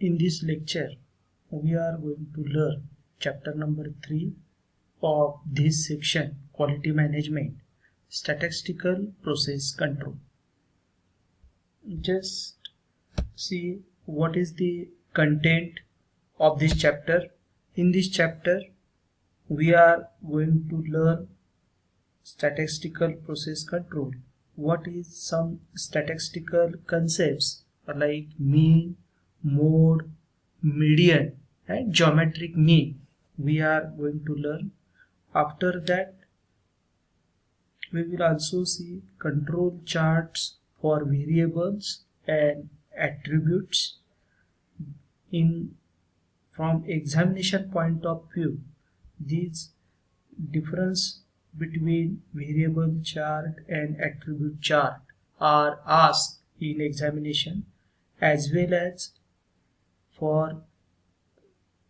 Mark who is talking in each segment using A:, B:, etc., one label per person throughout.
A: In this lecture, we are going to learn chapter number 3 of this section, Quality Management, Statistical Process Control. Just see what is the content of this chapter. In this chapter, we are going to learn statistical process control. What is some statistical concepts like mean, mode, median and geometric mean we are going to learn. After that, we will also see control charts for variables and attributes. From examination point of view, these difference between variable chart and attribute chart are asked in examination, as well as for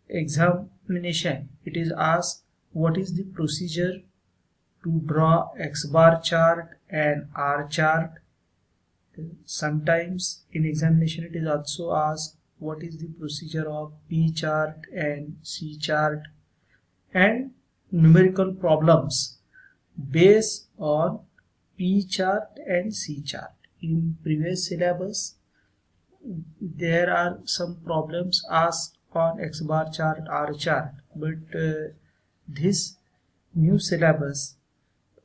A: examination it is asked what is the procedure to draw X bar chart and R chart. Sometimes in examination it is also asked what is the procedure of P chart and C chart, and numerical problems based on P chart and C chart. In previous syllabus there are some problems asked on X bar chart, R chart, but this new syllabus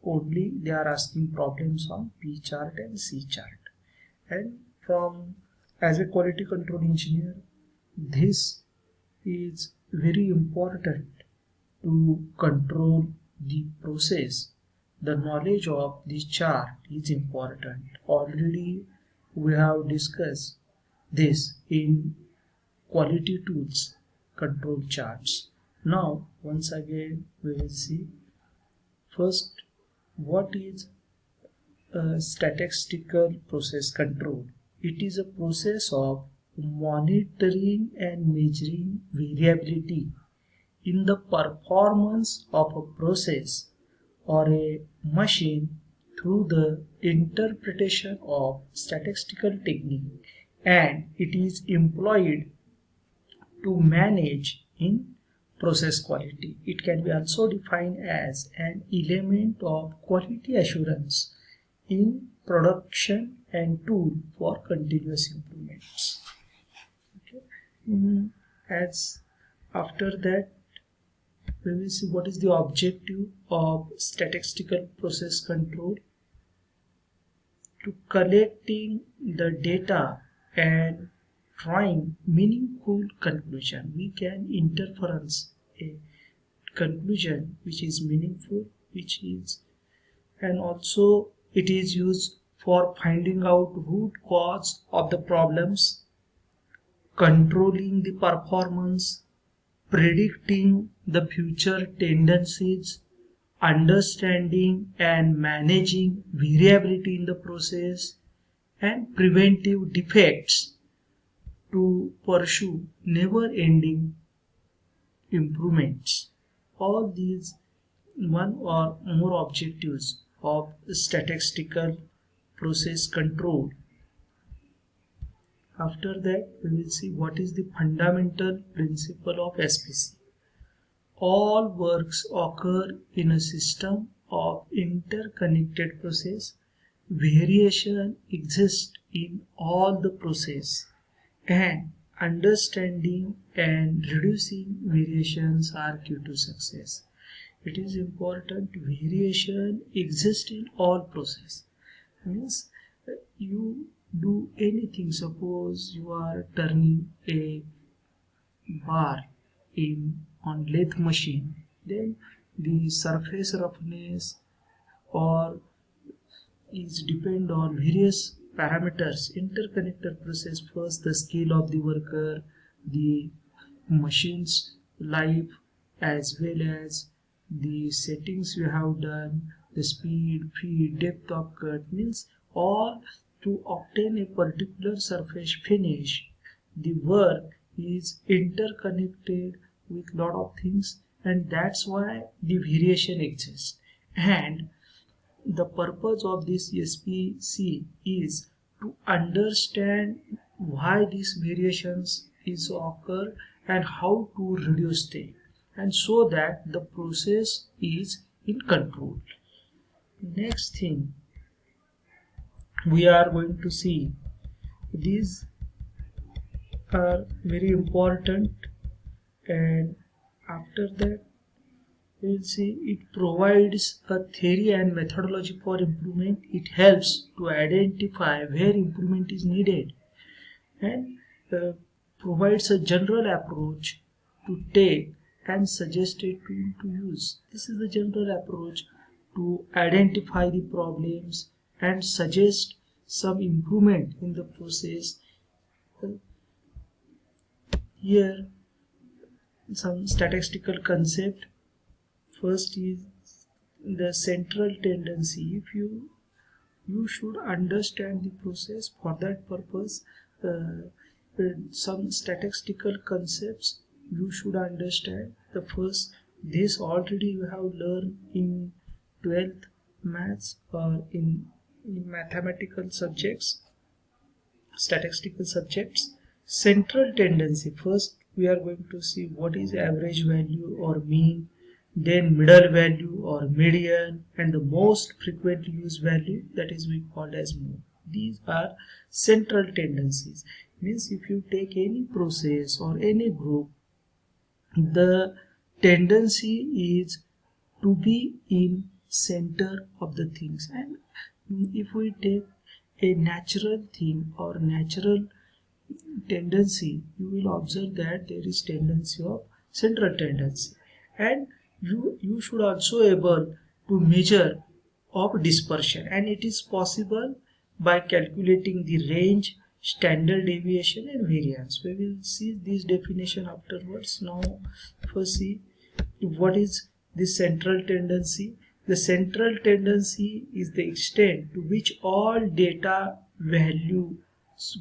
A: only they are asking problems on P chart and C chart. And as a quality control engineer, this is very important to control the process. The knowledge of this chart is important. Already we have discussed this in quality tools control charts. Now once again we will see first what is statistical process control. It is a process of monitoring and measuring variability in the performance of a process or a machine through the interpretation of statistical technique, and it is employed to manage in process quality. It can be also defined as an element of quality assurance in production and tool for continuous improvements. Okay. As after that, we will see what is the objective of statistical process control. To collecting the data and drawing meaningful conclusion. We can inference a conclusion which is meaningful, and also it is used for finding out root cause of the problems, controlling the performance, predicting the future tendencies, understanding and managing variability in the process, and preventive defects to pursue never-ending improvements. All these one or more objectives of statistical process control. After that, we will see what is the fundamental principle of SPC. All works occur in a system of interconnected process. Variation exists in all the process, and understanding and reducing variations are key to success. It is important variation exists in all process. Means you do anything, suppose you are turning a bar on lathe machine, then the surface roughness or is depend on various parameters, interconnected process. First the skill of the worker, the machine's life, as well as the settings you have done, the speed, feed, depth of cut, means all to obtain a particular surface finish. The work is interconnected with lot of things, and that's why the variation exists. And the purpose of this SPC is to understand why these variations is occur and how to reduce them, and so that the process is in control. Next thing we are going to see, these are very important, and after that we will see it provides a theory and methodology for improvement. It helps to identify where improvement is needed, and uh, provides a general approach to take and suggested to use. This is the general approach to identify the problems and suggest some improvement in the process. Here some statistical concept. First is the central tendency. If you should understand the process. For that purpose, some statistical concepts you should understand. The first, this already you have learned in 12th maths or in mathematical subjects, statistical subjects. Central tendency. First we are going to see what is average value or mean, then middle value or median, and the most frequently used value, that is we called as mode. These are central tendencies. Means if you take any process or any group, the tendency is to be in center of the things. And if we take a natural thing or natural tendency, you will observe that there is tendency of central tendency, and you should also able to measure of dispersion, and it is possible by calculating the range, standard deviation and variance. We will see this definition afterwards. Now first see what is the central tendency. The central tendency is the extent to which all data value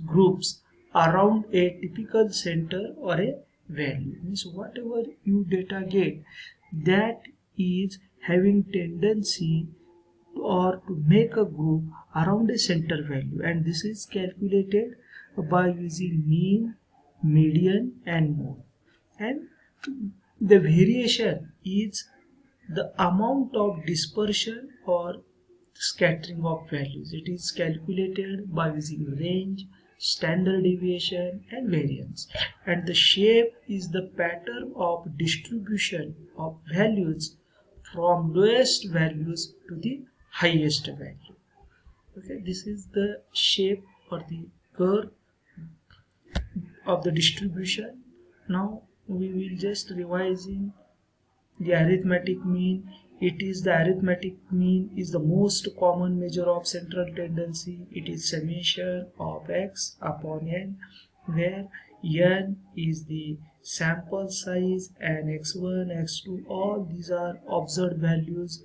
A: groups around a typical center or a value. Means whatever you data get, that is having tendency or to make a group around a center value, and this is calculated by using mean, median and mode. And the variation is the amount of dispersion or scattering of values. It is calculated by using range, standard deviation and variance. And the shape is the pattern of distribution of values from lowest values to the highest value. Okay, this is the shape or the curve of the distribution. Now we will just revising the arithmetic mean. It is the arithmetic mean is the most common measure of central tendency. It is summation of x upon n, where n is the sample size and x1, x2, all these are observed values.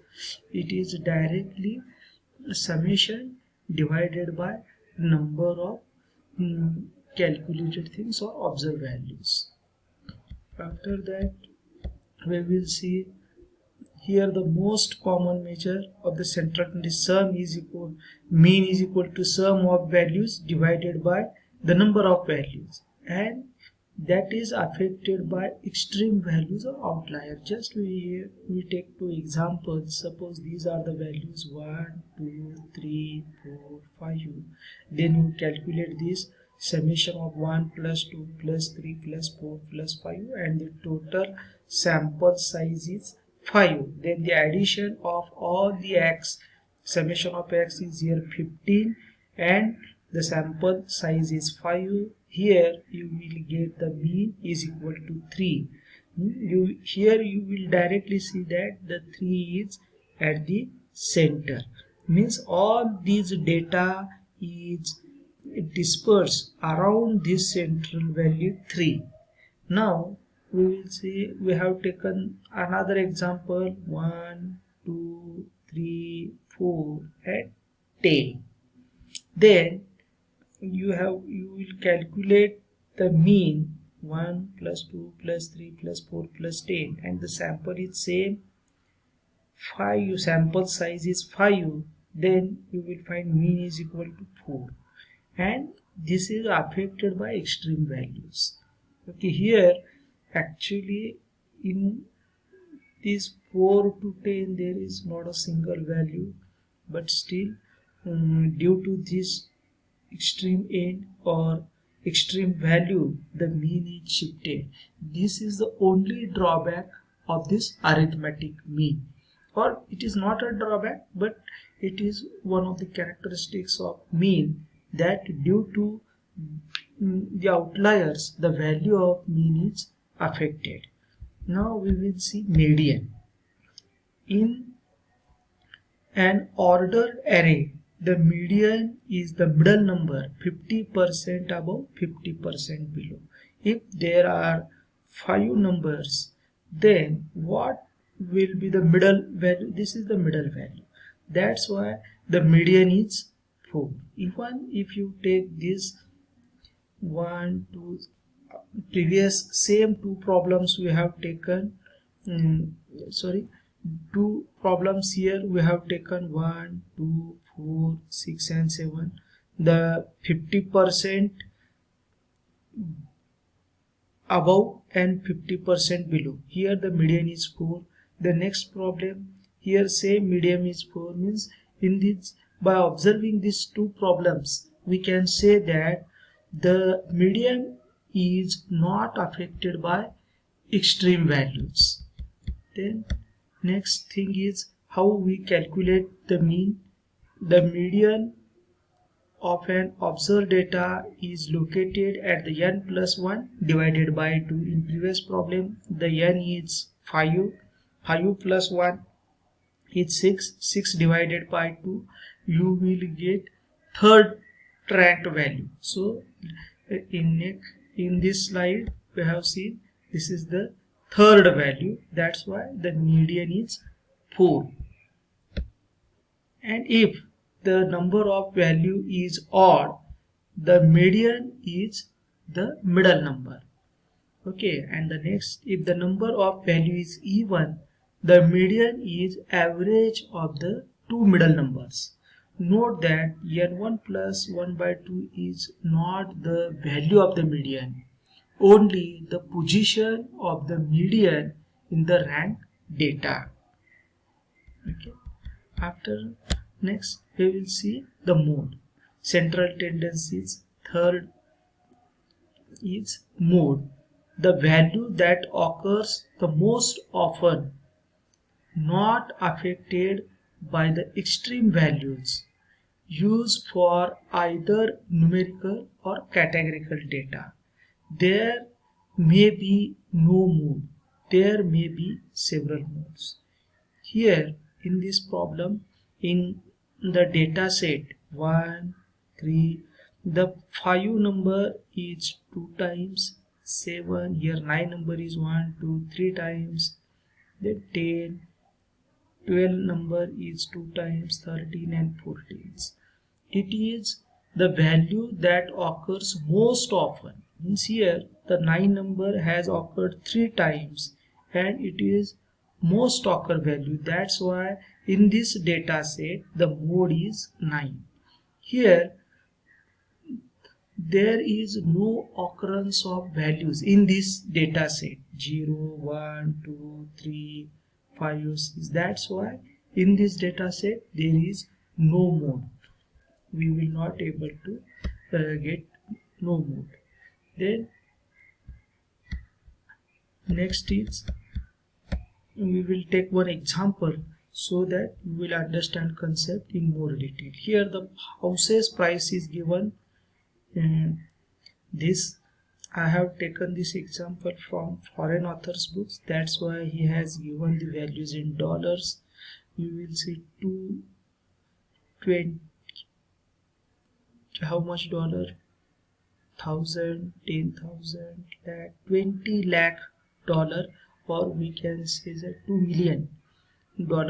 A: It is directly summation divided by number of calculated things or observed values. After that we will see here the most common measure of the central tendency. Sum is equal, mean is equal to sum of values divided by the number of values, and that is affected by extreme values or outlier. Just we take two examples. Suppose these are the values 1, 2, 3, 4, 5. Then you calculate this summation of 1 plus 2 plus 3 plus 4 plus 5, and the total sample size is 5. Then the addition of all the x, summation of x is here 15, and the sample size is 5. Here you will get the mean is equal to 3. Here you will directly see that the 3 is at the center. Means all these data is dispersed around this central value 3. Now we will see, we have taken another example 1, 2, 3, 4 and 10. Then you will calculate the mean 1 plus 2 plus 3 plus 4 plus 10, and the sample is same 5, sample size is 5. Then you will find mean is equal to 4, and this is affected by extreme values. Okay, here actually in this 4 to 10 there is not a single value, but still due to this extreme end or extreme value, the mean is shifted. This is the only drawback of this arithmetic mean, or it is not a drawback, but it is one of the characteristics of mean, that due to the outliers the value of mean is affected. Now we will see median. In an ordered array, the median is the middle number 50% above, 50% below. If there are 5 numbers, then what will be the middle value? This is the middle value. That's why the median is 4. Even if you take this 1, 2, previous same two problems we have taken, sorry, two problems here we have taken 1, 2, 4, 6 and 7. The 50% above and 50% below. Here the median is 4. The next problem, here same median is 4, means in this, by observing these two problems we can say that the median is not affected by extreme values. Then next thing is how we calculate the mean. The median of an observed data is located at the n plus 1 divided by 2. In previous problem the n is 5, 5 plus 1 is 6, 6 divided by 2, you will get third ranked value. So in this slide we have seen this is the third value, that's why the median is 4. And if the number of value is odd, the median is the middle number. Okay, and the next, if the number of value is even, the median is average of the two middle numbers. Note that n1 plus 1 by 2 is not the value of the median, only the position of the median in the rank data. Okay. After next we will see the mode. Central tendencies. Third is mode, the value that occurs the most often, not affected by the extreme values, used for either numerical or categorical data. There may be no mode, there may be several modes. Here in this problem, in the data set 1, 3, the 5 number is 2 times 7, here 9 number is 1, 2, 3 times, then 10, 12 number is 2 times 13 and 14. It is the value that occurs most often. Means here the 9 number has occurred 3 times and it is most occur value. That's why in this data set the mode is 9. Here there is no occurrence of values in this data set 0, 1, 2, 3, 5, 6. That's why in this data set there is no mode. We will not able to get no mode. Then next is we will take one example so that you will understand concept in more detail. Here the houses price is given. This I have taken this example from foreign authors books, that's why he has given the values in dollars. You will see 220, how much dollar, 1000, 10,000, lakh, 20 lakh dollar, or we can say that $2 million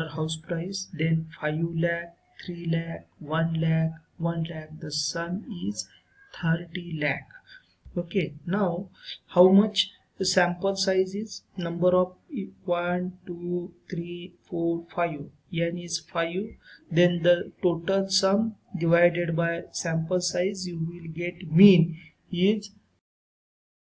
A: house price, then 5 lakh, 3 lakh, 1 lakh, 1 lakh, the sum is 30 lakh. Okay, now how much the sample size is? Number of 1, 2, 3, 4, 5. N is 5. Then the total sum divided by sample size, you will get mean is